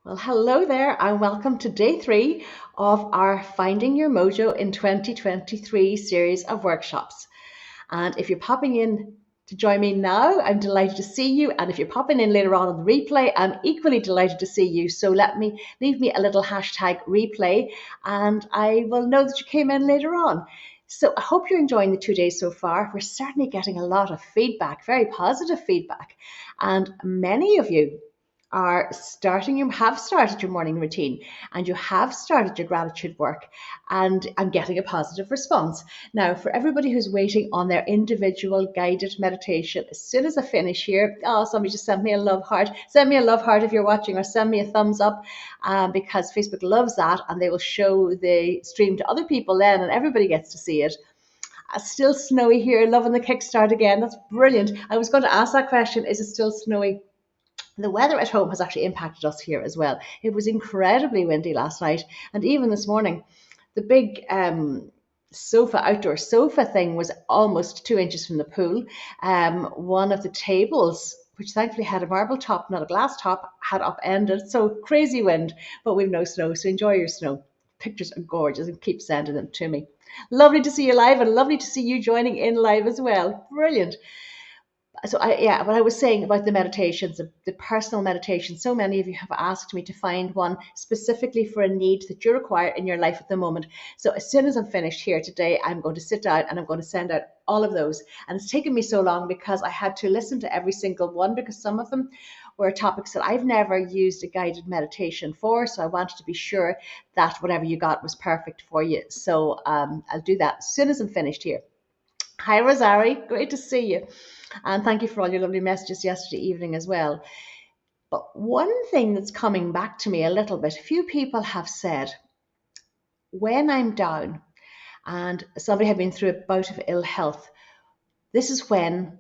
Well, hello there, and welcome to day three of our Finding Your Mojo in 2023 series of workshops. And if you're popping in to join me now, I'm delighted to see you. And if you're popping in later on the replay, I'm equally delighted to see you. So leave me a little hashtag replay, and I will know that you came in later on. So I hope you're enjoying the 2 days so far. We're certainly getting a lot of feedback, very positive feedback, and many of you have started your morning routine and you have started your gratitude work, and I'm getting a positive response. Now, for everybody who's waiting on their individual guided meditation, as soon as I finish here, oh, somebody just sent me a love heart. Send me a love heart if you're watching, or send me a thumbs up, because Facebook loves that, and they will show the stream to other people then, and everybody gets to see it. Still snowy here, loving the kickstart again. That's brilliant. I was going to ask that question, is it still snowy? The weather at home has actually impacted us here as well. It was incredibly windy last night, and even this morning, the big outdoor sofa thing was almost 2 inches from the pool. One of the tables, which thankfully had a marble top, not a glass top, had upended. So crazy wind, but we've no snow. So enjoy your snow. Pictures are gorgeous, and keep sending them to me. Lovely to see you live, and lovely to see you joining in live as well. Brilliant. What I was saying about the meditations, the personal meditation, so many of you have asked me to find one specifically for a need that you require in your life at the moment. So as soon as I'm finished here today, I'm going to sit down and I'm going to send out all of those. And it's taken me so long because I had to listen to every single one, because some of them were topics that I've never used a guided meditation for. So I wanted to be sure that whatever you got was perfect for you. So I'll do that as soon as I'm finished here. Hi, Rosari. Great to see you. And thank you for all your lovely messages yesterday evening as well. But one thing that's coming back to me a little bit, a few people have said, when I'm down and somebody had been through a bout of ill health, this is when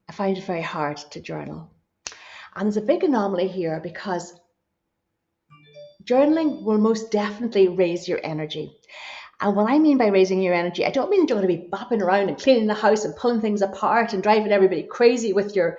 I find it very hard to journal. And there's a big anomaly here, because journaling will most definitely raise your energy. And what I mean by raising your energy, I don't mean you're going to be bopping around and cleaning the house and pulling things apart and driving everybody crazy with your,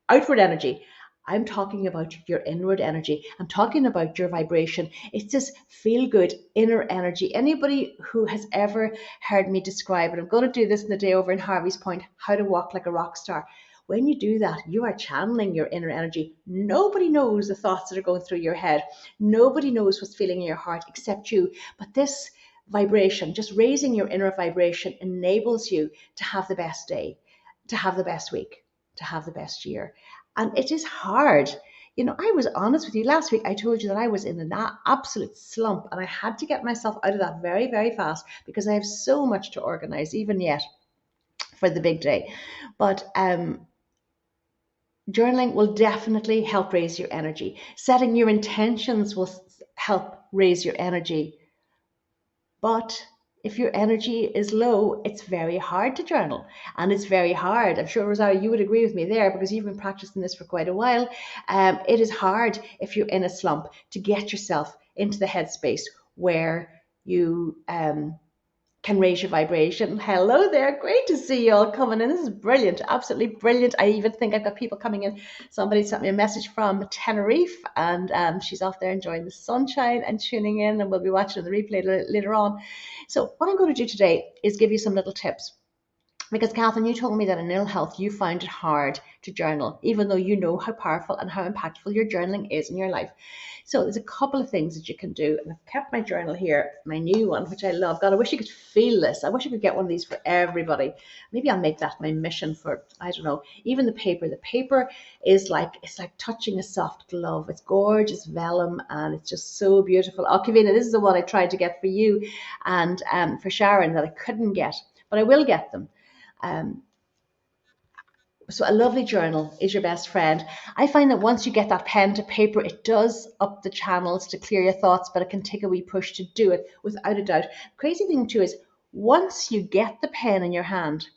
outward energy. I'm talking about your inward energy. I'm talking about your vibration. It's this feel good inner energy. Anybody who has ever heard me describe it, I'm going to do this in the day over in Harvey's Point, how to walk like a rock star. When you do that, you are channeling your inner energy. Nobody knows the thoughts that are going through your head. Nobody knows what's feeling in your heart except you. But this vibration, just raising your inner vibration, enables you to have the best day, to have the best week, to have the best year. And it is hard. I was honest with you last week. I told you that I was in an absolute slump, and I had to get myself out of that very, very fast, because I have so much to organize, even yet, for the big day. But journaling will definitely help raise your energy. Setting your intentions will help raise your energy. But if your energy is low, it's very hard to journal. And it's very hard. I'm sure, Rosario, you would agree with me there, because you've been practicing this for quite a while. It is hard, if you're in a slump, to get yourself into the headspace where you can raise your vibration. Hello there. Great to see you all coming in. This is brilliant. Absolutely brilliant. I even think I've got people coming in. Somebody sent me a message from Tenerife, and she's off there enjoying the sunshine and tuning in, and we'll be watching the replay later on. So what I'm going to do today is give you some little tips. Because Catherine, you told me that in ill health, you found it hard to journal, even though you know how powerful and how impactful your journaling is in your life. So there's a couple of things that you can do. And I've kept my journal here, my new one, which I love. God, I wish you could feel this. I wish I could get one of these for everybody. Maybe I'll make that my mission for, I don't know, even the paper. The paper is it's like touching a soft glove. It's gorgeous vellum, and it's just so beautiful. Oh, Kavina, this is the one I tried to get for you and for Sharon that I couldn't get, but I will get them. So a lovely journal is your best friend. I find that once you get that pen to paper, it does up the channels to clear your thoughts, but it can take a wee push to do it, without a doubt. Crazy thing too is, once you get the pen in your hand,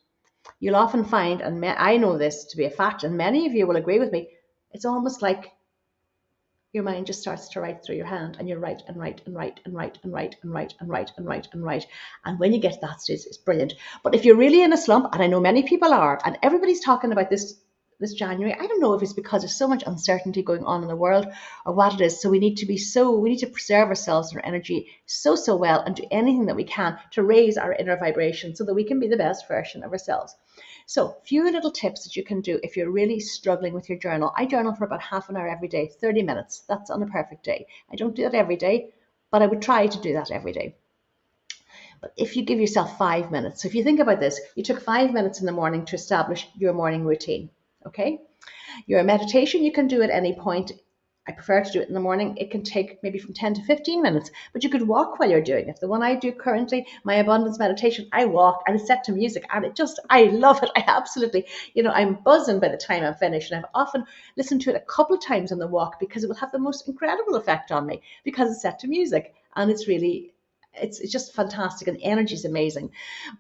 you'll often find, and I know this to be a fact, and many of you will agree with me, it's almost like your mind just starts to write through your hand, and you write and write and write and write and write and write and write and write and write. And when you get to that stage, it's brilliant. But if you're really in a slump, and I know many people are, and everybody's talking about this this January. I don't know if it's because there's so much uncertainty going on in the world or what it is. So we need to preserve ourselves and our energy so well and do anything that we can to raise our inner vibration so that we can be the best version of ourselves. So, few little tips that you can do if you're really struggling with your journal. I journal for about half an hour every day, 30 minutes. That's on a perfect day. I don't do that every day, but I would try to do that every day. But if you give yourself 5 minutes, so if you think about this, you took 5 minutes in the morning to establish your morning routine, okay? Your meditation, you can do at any point. I prefer to do it in the morning. It can take maybe from 10 to 15 minutes, but you could walk while you're doing it. The one I do currently, my abundance meditation, I walk and it's set to music and I love it. I absolutely, I'm buzzing by the time I'm finished. And I've often listened to it a couple of times on the walk because it will have the most incredible effect on me because it's set to music and it's just fantastic and the energy is amazing.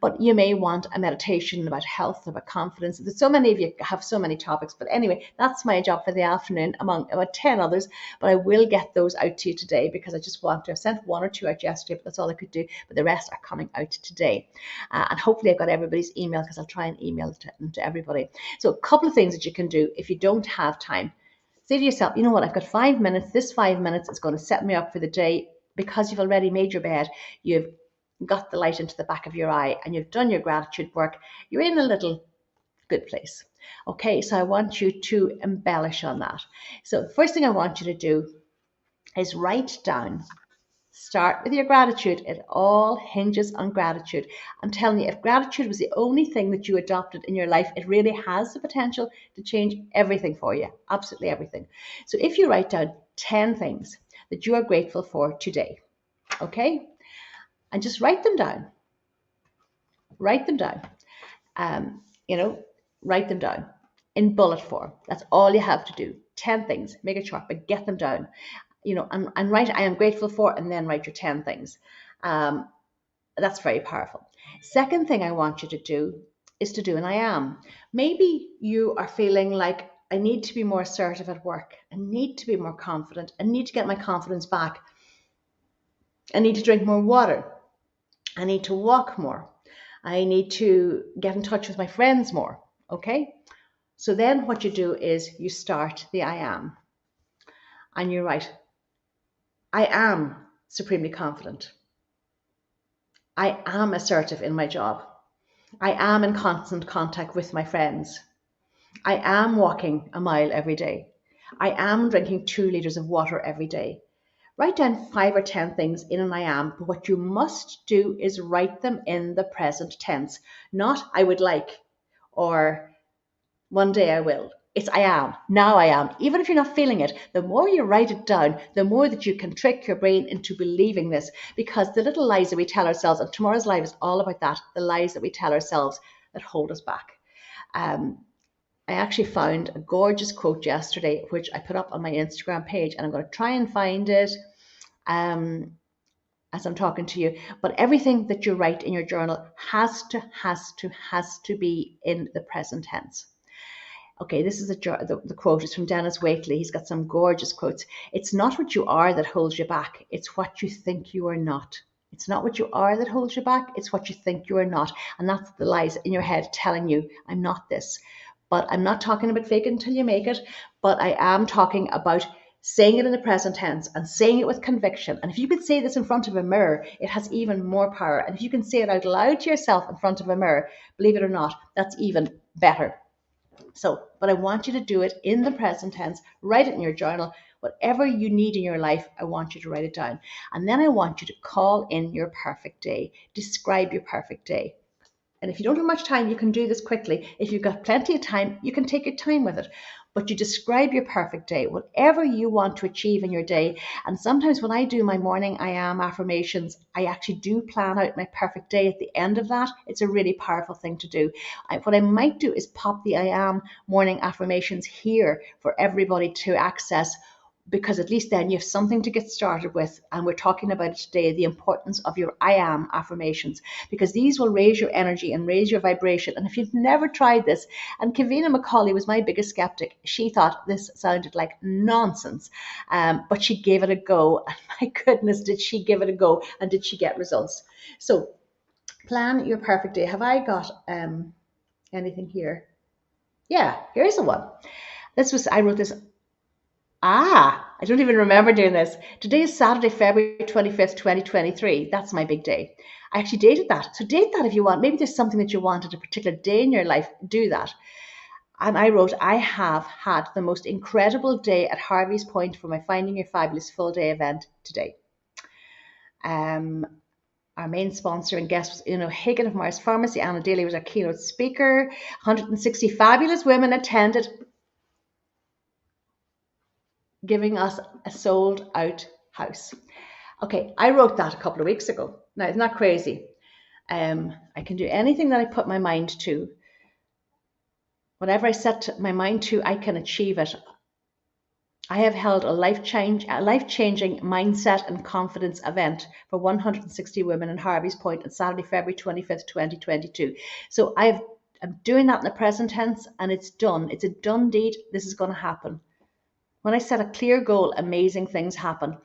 But you may want a meditation about health, about confidence. There's so many of you have so many topics. But anyway, that's my job for the afternoon among about 10 others. But I will get those out to you today because I just want to. I sent one or two out yesterday, but that's all I could do. But the rest are coming out today. And hopefully I've got everybody's email because I'll try and email them to everybody. So a couple of things that you can do if you don't have time. Say to yourself, you know what, I've got 5 minutes. This 5 minutes is going to set me up for the day. Because you've already made your bed, you've got the light into the back of your eye and you've done your gratitude work, you're in a little good place. Okay, so I want you to embellish on that. So the first thing I want you to do is write down. Start with your gratitude. It all hinges on gratitude. I'm telling you, if gratitude was the only thing that you adopted in your life, it really has the potential to change everything for you. Absolutely everything. So if you write down 10 things that you are grateful for today, okay? And just write them down. Write them down. Write them down in bullet form. That's all you have to do. 10 things. Make it short, but get them down. And write, I am grateful for, and then write your 10 things. That's very powerful. Second thing I want you to do is to do an I am. Maybe you are feeling like I need to be more assertive at work. I need to be more confident. I need to get my confidence back. I need to drink more water. I need to walk more. I need to get in touch with my friends more. Okay? So then what you do is you start the I am. And you write, I am supremely confident. I am assertive in my job. I am in constant contact with my friends. I am walking a mile every day. I am drinking 2 liters of water every day. Write down 5 or 10 things in an I am, but what you must do is write them in the present tense, not I would like or one day I will. It's I am, now I am. Even if you're not feeling it, the more you write it down, the more that you can trick your brain into believing this, because the little lies that we tell ourselves, and tomorrow's live is all about that, the lies that we tell ourselves that hold us back. I actually found a gorgeous quote yesterday, which I put up on my Instagram page, and I'm going to try and find it as I'm talking to you. But everything that you write in your journal has to be in the present tense. Okay, this is the quote is from Dennis Waitley. He's got some gorgeous quotes. It's not what you are that holds you back. It's what you think you are not. It's not what you are that holds you back. It's what you think you are not. And that's the lies in your head telling you, I'm not this. But I'm not talking about fake it until you make it. But I am talking about saying it in the present tense and saying it with conviction. And if you could say this in front of a mirror, it has even more power. And if you can say it out loud to yourself in front of a mirror, believe it or not, that's even better. So, but I want you to do it in the present tense. Write it in your journal. Whatever you need in your life, I want you to write it down. And then I want you to call in your perfect day. Describe your perfect day. And if you don't have much time, you can do this quickly. If you've got plenty of time, you can take your time with it. But you describe your perfect day, whatever you want to achieve in your day. And sometimes when I do my morning I am affirmations, I actually do plan out my perfect day at the end of that. It's a really powerful thing to do. What I might do is pop the I am morning affirmations here for everybody to access, because at least then you have something to get started with. And we're talking about it today, the importance of your I am affirmations, because these will raise your energy and raise your vibration. And if you've never tried this, and Kavina McCauley was my biggest skeptic, she thought this sounded like nonsense, but she gave it a go. And my goodness, did she give it a go, and did she get results? So plan your perfect day. Have I got anything here? Yeah, here's the one. I wrote this. I don't even remember doing this. Today is Saturday, February 25th, 2023. That's my big day. I actually dated that. So date that if you want. Maybe there's something that you want at a particular day in your life. Do that. And I wrote, I have had the most incredible day at Harvey's Point for my Finding Your Fabulous full day event today. Um, our main sponsor and guest was Hagan of Mars Pharmacy. Anna Daly was our keynote speaker. 160 fabulous women attended, giving us a sold out house. Okay, I wrote that a couple of weeks ago. Now, isn't that crazy? I can do anything that I put my mind to. Whatever I set my mind to, I can achieve it. I have held a life-changing mindset and confidence event for 160 women in Harvey's Point on Saturday, February 25th, 2022. So I'm doing that in the present tense, and it's done. It's a done deed. This is going to happen. When I set a clear goal, amazing things happen.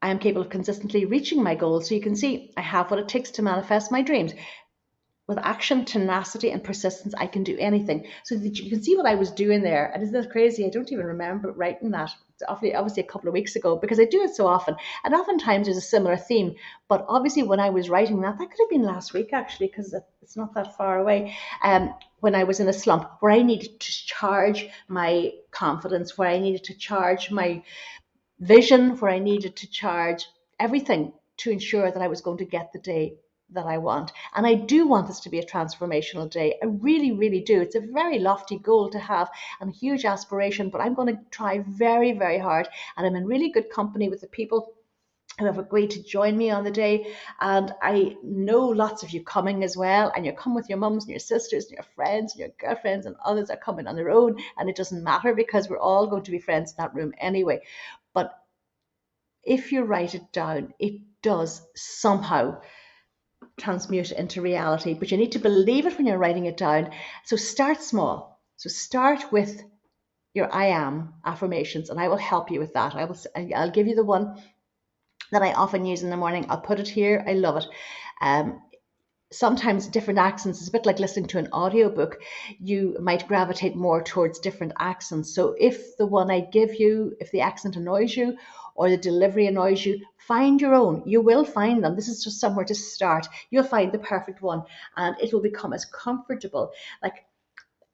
I am capable of consistently reaching my goals. So you can see I have what it takes to manifest my dreams. With action, tenacity, and persistence, I can do anything. So that you can see what I was doing there. And isn't that crazy? I don't even remember writing that. It's obviously a couple of weeks ago because I do it so often. And oftentimes there's a similar theme. But obviously when I was writing that could have been last week actually, because it's not that far away. When I was in a slump where I needed to charge my confidence, where I needed to charge my vision, where I needed to charge everything to ensure that I was going to get the day that I want. And I do want this to be a transformational day. I really, really do. It's a very lofty goal to have and a huge aspiration, but I'm going to try very, very hard. And I'm in really good company with the people who have agreed to join me on the day. And I know lots of you coming as well. And you come with your mums and your sisters and your friends and your girlfriends, and others are coming on their own. And it doesn't matter because we're all going to be friends in that room anyway. But if you write it down, it does somehow transmute into reality, but you need to believe it when you're writing it down. So start small. So start with your I am affirmations, and I will help you with that. I'll give you the one that I often use in the morning. I'll put it here. I love it. Sometimes different accents is a bit like listening to an audiobook. You might gravitate more towards different accents. So if the one I give you, if the accent annoys you or the delivery annoys you, find your own. You will find them. This is just somewhere to start. You'll find the perfect one and it will become as comfortable. Like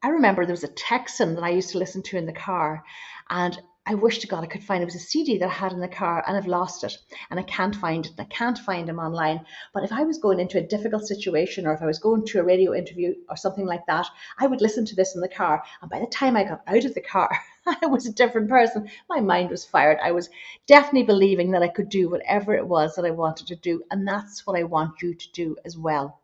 I remember there was a Texan that I used to listen to in the car, and I wish to God I could find it. Was a CD that I had in the car, and I've lost it, and I can't find it. And I can't find him online. But if I was going into a difficult situation, or if I was going to a radio interview or something like that, I would listen to this in the car. And by the time I got out of the car, I was a different person. My mind was fired. I was definitely believing that I could do whatever it was that I wanted to do, and that's what I want you to do as well.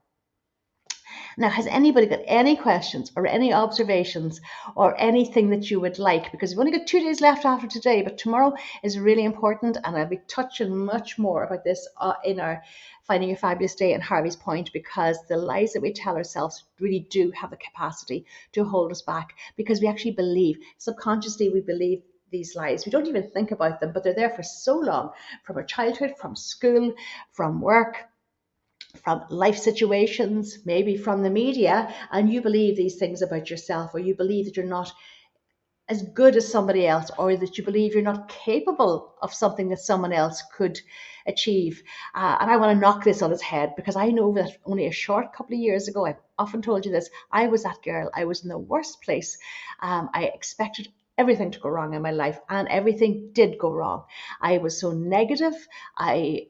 Now, has anybody got any questions or any observations or anything that you would like? Because we've only got 2 days left after today, but tomorrow is really important, and I'll be touching much more about this in our Finding Your Fabulous Day in Harvey's Point, because the lies that we tell ourselves really do have the capacity to hold us back, because we actually believe, subconsciously we believe these lies. We don't even think about them, but they're there for so long, from our childhood, from school, from work, from life situations, maybe from the media, and you believe these things about yourself, or you believe that you're not as good as somebody else, or that you believe you're not capable of something that someone else could achieve. And I want to knock this on its head, because I know that only a short couple of years ago, I've often told you this, I was that girl. I was in the worst place. I expected everything to go wrong in my life, and everything did go wrong. I was so negative. I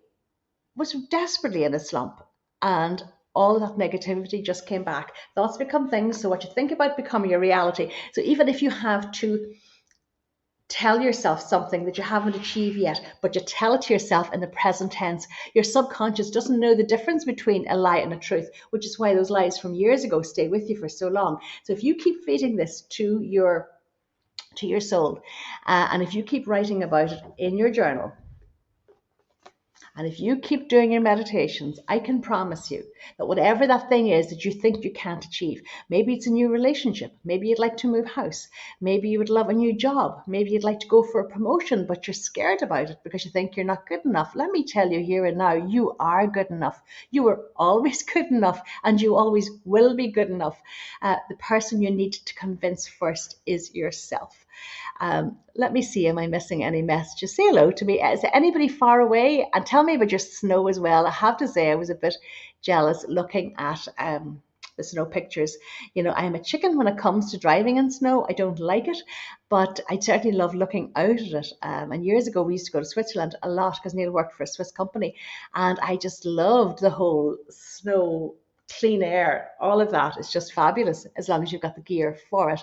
was desperately in a slump, and all of that negativity just came back. Thoughts become things, so what you think about become your reality. So even if you have to tell yourself something that you haven't achieved yet, but you tell it to yourself in the present tense, your subconscious doesn't know the difference between a lie and a truth, which is why those lies from years ago stay with you for so long. So if you keep feeding this to your soul, and if you keep writing about it in your journal, And if you keep doing your meditations, I can promise you that whatever that thing is that you think you can't achieve, maybe it's a new relationship, maybe you'd like to move house, maybe you would love a new job, maybe you'd like to go for a promotion, but you're scared about it because you think you're not good enough. Let me tell you here and now, you are good enough. You were always good enough, and you always will be good enough. The person you need to convince first is yourself. Let me see, am I missing any messages? Say hello to me. Is there anybody far away? And tell me about your snow as well. I have to say, I was a bit jealous looking at the snow pictures. You know, I am a chicken when it comes to driving in snow. I don't like it, but I certainly love looking out at it. And years ago, we used to go to Switzerland a lot because Neil worked for a Swiss company. And I just loved the whole snow, clean air, all of that. It's just fabulous as long as you've got the gear for it.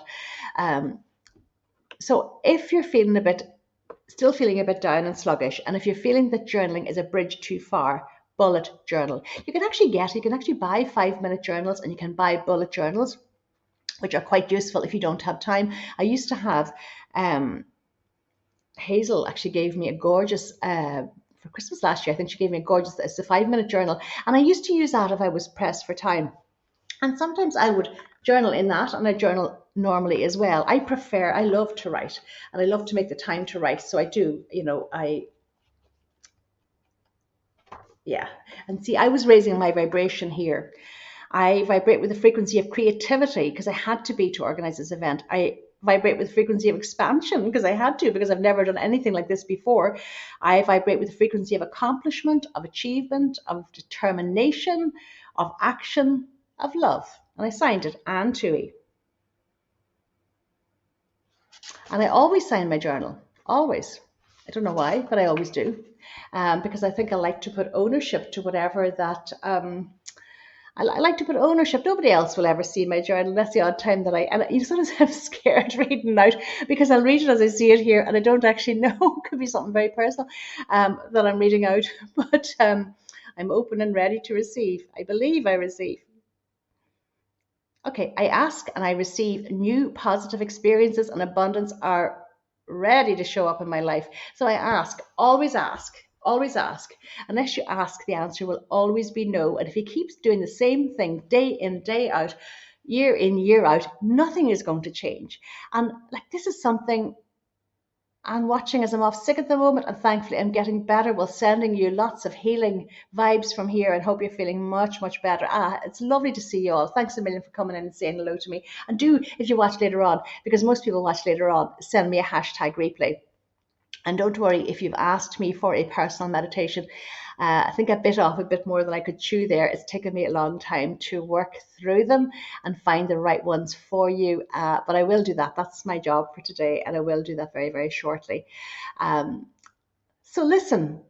Um, so if you're feeling still feeling a bit down and sluggish, and if you're feeling that journaling is a bridge too far, bullet journal. You can actually buy 5-minute journals, and you can buy bullet journals, which are quite useful if you don't have time. I used to have, Hazel actually gave me a gorgeous, for Christmas last year, I think she gave me a gorgeous, it's a 5-minute journal. And I used to use that if I was pressed for time. And sometimes I would journal in that, and I journal normally as well. I love to write, and I love to make the time to write. So I do, yeah. And see, I was raising my vibration here. I vibrate with the frequency of creativity because I had to be to organize this event. I vibrate with the frequency of expansion because I had to, because I've never done anything like this before. I vibrate with the frequency of accomplishment, of achievement, of determination, of action, of love. And I signed it, Anne Tui. And I always sign my journal, always. I don't know why, but I always do. Because I think I like to put ownership to whatever that I like to put ownership. Nobody else will ever see my journal. That's the odd time that and you sometimes I'm scared reading out because I'll read it as I see it here and I don't actually know. It could be something very personal that I'm reading out, but I'm open and ready to receive. I believe I receive. Okay, I ask and I receive new positive experiences and abundance are ready to show up in my life. So I ask, always ask, always ask. Unless you ask, the answer will always be no. And if he keeps doing the same thing day in, day out, year in, year out, nothing is going to change. And like this is something I'm watching as I'm off sick at the moment, and thankfully I'm getting better while sending you lots of healing vibes from here and hope you're feeling much, much better. It's lovely to see you all. Thanks a million for coming in and saying hello to me. And do, if you watch later on, because most people watch later on, send me a hashtag replay. And don't worry if you've asked me for a personal meditation. I think I bit off a bit more than I could chew there. It's taken me a long time to work through them and find the right ones for you. But I will do that. That's my job for today. And I will do that very, very shortly. So listen,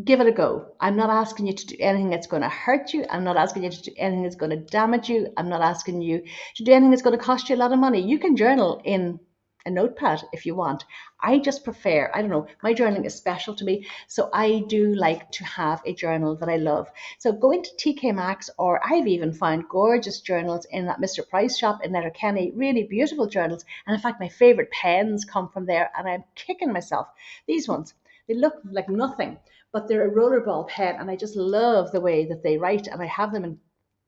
give it a go. I'm not asking you to do anything that's going to hurt you. I'm not asking you to do anything that's going to damage you. I'm not asking you to do anything that's going to cost you a lot of money. You can journal in a notepad if you want. I just prefer, I don't know, my journaling is special to me. So I do like to have a journal that I love. So go into TK Maxx, or I've even found gorgeous journals in that Mr. Price shop in Letterkenny, really beautiful journals. And in fact, my favorite pens come from there and I'm kicking myself. These ones, they look like nothing, but they're a rollerball pen and I just love the way that they write, and I have them in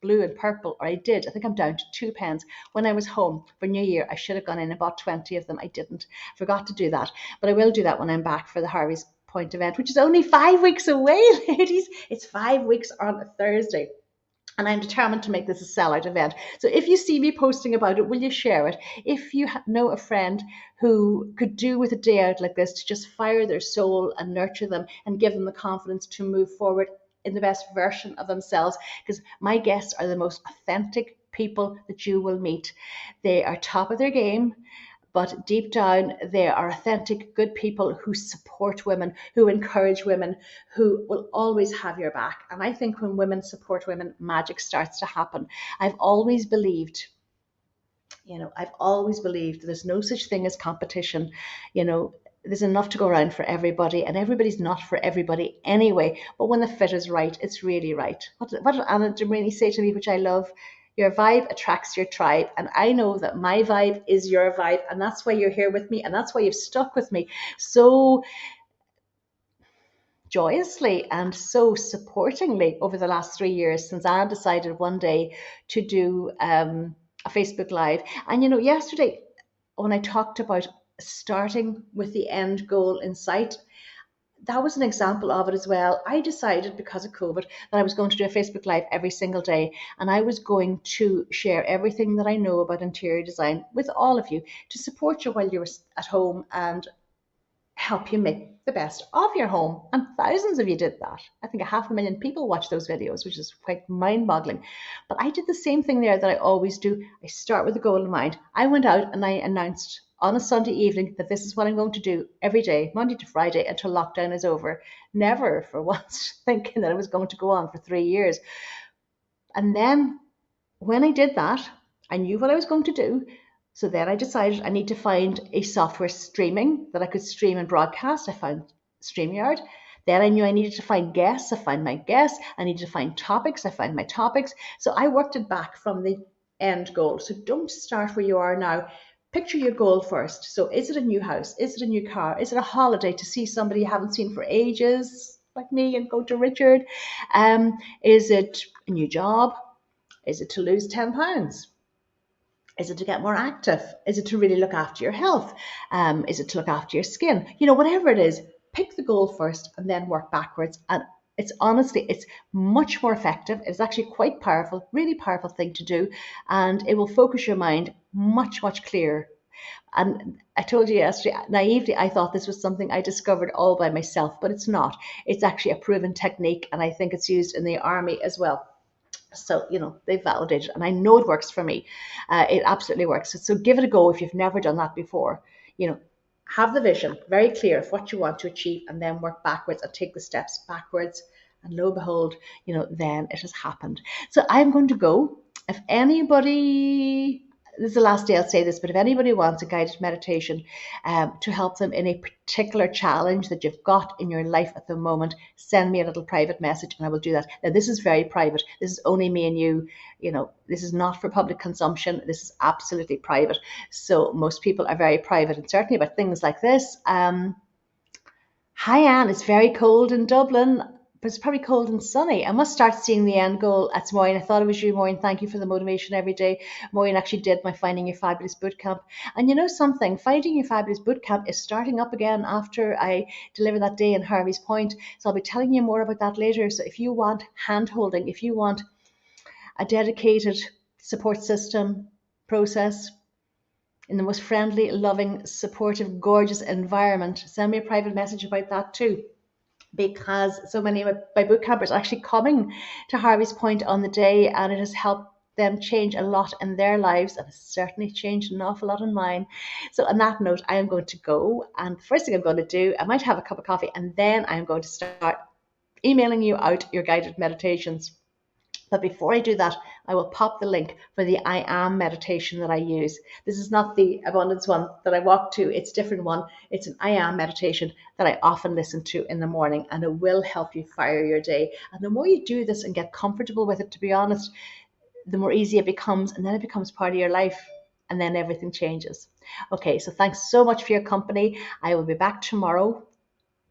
blue and purple, or I did. I think I'm down to 2 pens. When I was home for New Year, I should have gone in and bought 20 of them. I didn't. Forgot to do that. But I will do that when I'm back for the Harvey's Point event, which is only 5 weeks away, ladies. It's 5 weeks on a Thursday. And I'm determined to make this a sellout event. So if you see me posting about it, will you share it? If you know a friend who could do with a day out like this to just fire their soul and nurture them and give them the confidence to move forward in the best version of themselves, because my guests are the most authentic people that you will meet. They are top of their game, but deep down, they are authentic, good people who support women, who encourage women, who will always have your back. And I think when women support women, magic starts to happen. I've always believed there's no such thing as competition. There's enough to go around for everybody, and everybody's not for everybody anyway. But when the fit is right, it's really right. What did Anna Domrini say to me, which I love? Your vibe attracts your tribe. And I know that my vibe is your vibe. And that's why you're here with me. And that's why you've stuck with me. So joyously and so supportingly over the last 3 years since I decided one day to do a Facebook Live. And yesterday when I talked about starting with the end goal in sight, that was an example of it as well. I decided because of COVID that I was going to do a Facebook Live every single day, and I was going to share everything that I know about interior design with all of you to support you while you're at home and help you make the best of your home. And thousands of you did that. I think 500,000 people watched those videos, which is quite mind-boggling. But I did the same thing there that I always do. I start with a goal in mind. I went out and I announced on a Sunday evening that this is what I'm going to do every day, Monday to Friday, until lockdown is over. Never for once thinking that it was going to go on for 3 years. And then when I did that, I knew what I was going to do. So then I decided I need to find a software streaming that I could stream and broadcast. I found StreamYard. Then I knew I needed to find guests. I found my guests. I needed to find topics. I found my topics. So I worked it back from the end goal. So don't start where you are now. Picture your goal first. So is it a new house? Is it a new car? Is it a holiday to see somebody you haven't seen for ages, like me, and go to Richard? Is it a new job? Is it to lose 10 pounds? Is it to get more active? Is it to really look after your health? Is it to look after your skin? Whatever it is, pick the goal first and then work backwards. And it's much more effective. It's actually quite powerful, really powerful thing to do. And it will focus your mind much, much clearer. And I told you yesterday, naively, I thought this was something I discovered all by myself, but it's not. It's actually a proven technique, and I think it's used in the army as well. So, they've validated, and I know it works for me. It absolutely works. So give it a go if you've never done that before. Have the vision very clear of what you want to achieve, and then work backwards and take the steps backwards. And lo and behold, then it has happened. So I'm going to go. If anybody, this is the last day I'll say this, but if anybody wants a guided meditation to help them in a particular challenge that you've got in your life at the moment, send me a little private message and I will do that. Now, this is very private. This is only me and you. This is not for public consumption. This is absolutely private. So most people are very private, and certainly about things like this. Hi, Anne. It's very cold in Dublin, but it's probably cold and sunny. I must start seeing the end goal. That's Maureen. I thought it was you, Maureen. Thank you for the motivation every day. Maureen actually did my Finding Your Fabulous bootcamp. And you know something? Finding Your Fabulous bootcamp is starting up again after I deliver that day in Harvey's Point. So I'll be telling you more about that later. So if you want hand-holding, if you want a dedicated support system process in the most friendly, loving, supportive, gorgeous environment, send me a private message about that too. Because so many of my boot campers are actually coming to Harvey's Point on the day, and it has helped them change a lot in their lives, and it's certainly changed an awful lot in mine. So on that note, I am going to go, and the first thing I'm going to do, I might have a cup of coffee, and then I'm going to start emailing you out your guided meditations. But before I do that, I will pop the link for the I Am meditation that I use. This is not the abundance one that I walk to. It's a different one. It's an I Am meditation that I often listen to in the morning, and it will help you fire your day. And the more you do this and get comfortable with it, to be honest, the more easy it becomes, and then it becomes part of your life, and then everything changes. Okay, so thanks so much for your company. I will be back tomorrow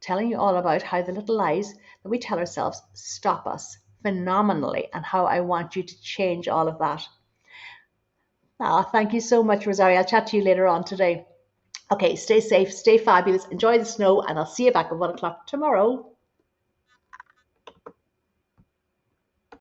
telling you all about how the little lies that we tell ourselves stop us phenomenally, and how I want you to change all of that. Thank you so much, Rosario. I'll chat to you later on today. Okay, stay safe, stay fabulous, enjoy the snow, and I'll see you back at 1 o'clock tomorrow.